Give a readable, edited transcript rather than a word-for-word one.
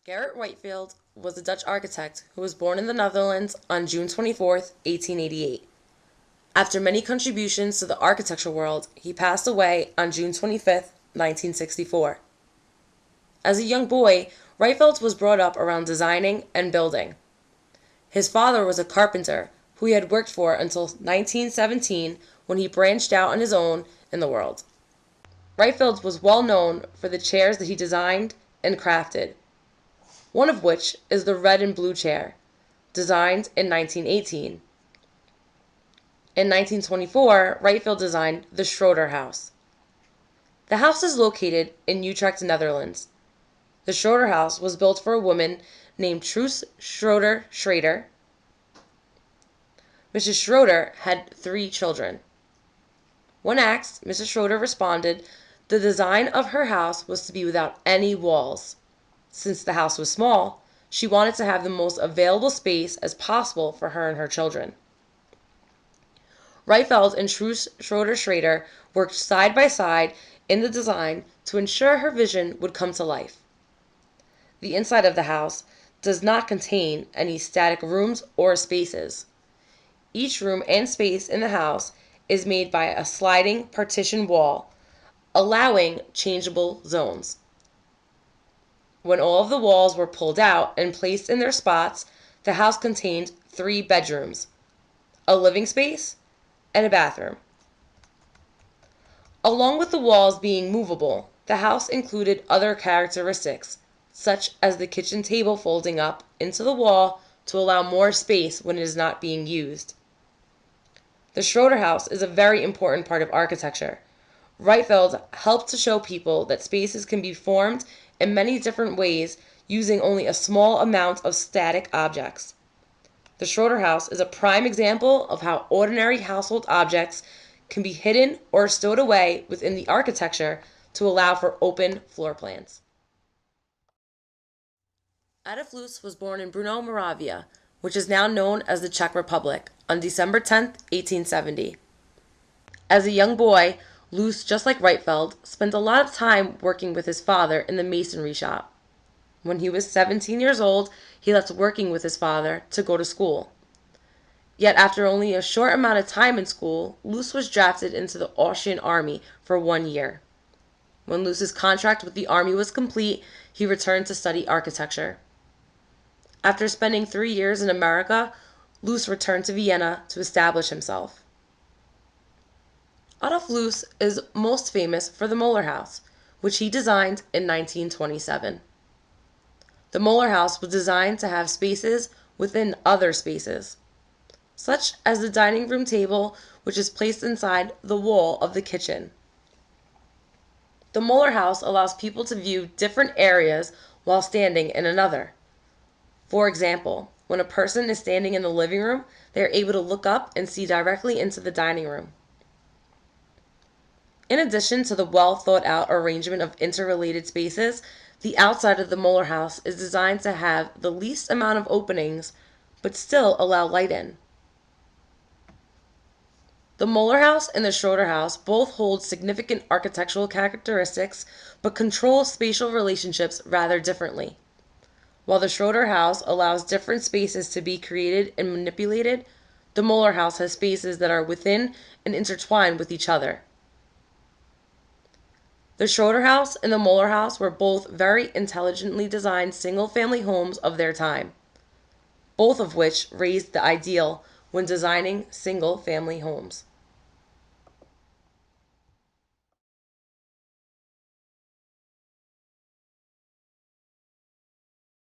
Gerrit Rietveld was a Dutch architect who was born in the Netherlands on June 24th, 1888. After many contributions to the architecture world, he passed away on June 25th, 1964. As a young boy, Rietveld was brought up around designing and building. His father was a carpenter who he had worked for until 1917 when he branched out on his own in the world. Rietveld was well known for the chairs that he designed and crafted, one of which is the red and blue chair, designed in 1918. In 1924, Rietveld designed the Schroder House. The house is located in Utrecht, Netherlands. The Schroder House was built for a woman named Truus Schroder Schrader. Mrs. Schroder had 3 children. When asked, Mrs. Schroder responded the design of her house was to be without any walls. Since the house was small, she wanted to have the most available space as possible for her and her children. Rietveld and Truus Schroder Schrader worked side by side in the design to ensure her vision would come to life. The inside of the house does not contain any static rooms or spaces. Each room and space in the house is made by a sliding partition wall, allowing changeable zones. When all of the walls were pulled out and placed in their spots, the house contained 3 bedrooms, a living space, and a bathroom. Along with the walls being movable, the house included other characteristics, such as the kitchen table folding up into the wall to allow more space when it is not being used. The Schroder House is a very important part of architecture. Rietveld helped to show people that spaces can be formed in many different ways using only a small amount of static objects. The Schroder House is a prime example of how ordinary household objects can be hidden or stowed away within the architecture to allow for open floor plans. Adolf Loos was born in Brno, Moravia, which is now known as the Czech Republic, on December 10, 1870. As a young boy, Loos, just like Rietveld, spent a lot of time working with his father in the masonry shop. When he was 17 years old, he left working with his father to go to school. Yet after only a short amount of time in school, Loos was drafted into the Austrian army for 1 year. When Loos's contract with the army was complete, he returned to study architecture. After spending 3 years in America, Loos returned to Vienna to establish himself. Adolf Loos is most famous for the Moller House, which he designed in 1927. The Moller House was designed to have spaces within other spaces, such as the dining room table, which is placed inside the wall of the kitchen. The Moller House allows people to view different areas while standing in another. For example, when a person is standing in the living room, they are able to look up and see directly into the dining room. In addition to the well thought out arrangement of interrelated spaces, the outside of the Moller House is designed to have the least amount of openings, but still allow light in. The Moller House and the Schroder House both hold significant architectural characteristics, but control spatial relationships rather differently. While the Schroder House allows different spaces to be created and manipulated, the Moller House has spaces that are within and intertwined with each other. The Schroder House and the Moller House were both very intelligently designed single-family homes of their time, both of which raised the ideal when designing single-family homes.